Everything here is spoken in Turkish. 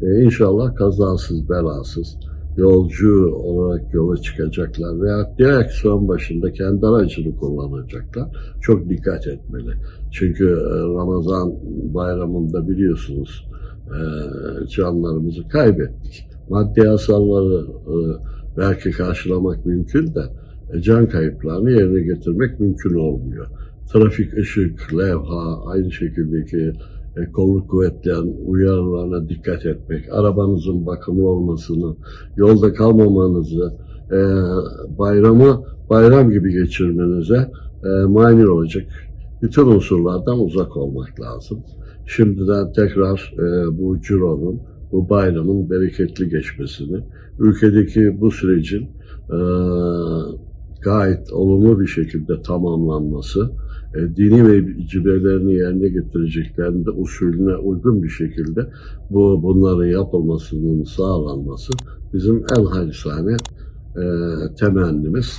İnşallah kazasız belasız yolcu olarak yola çıkacaklar veya direksiyon başında kendi aracını kullanacaklar. Çok dikkat etmeli. Çünkü Ramazan bayramında biliyorsunuz canlarımızı kaybettik. Maddi hasarları belki karşılamak mümkün de can kayıplarını yerine getirmek mümkün olmuyor. Trafik ışık, levha, aynı şekildeki kolluk kuvvetlerin uyarılarına dikkat etmek, arabanızın bakımlı olmasını, yolda kalmamanızı, bayramı bayram gibi geçirmenize mani olacak bütün unsurlardan uzak olmak lazım. Şimdiden tekrar bu cironun, bu bayramın bereketli geçmesini, ülkedeki bu sürecin gayet olumlu bir şekilde tamamlanması, dini vecibelerini yerine getireceklerinde usulüne uygun bir şekilde bunların yapılmasının sağlanması bizim en halisane temennimiz.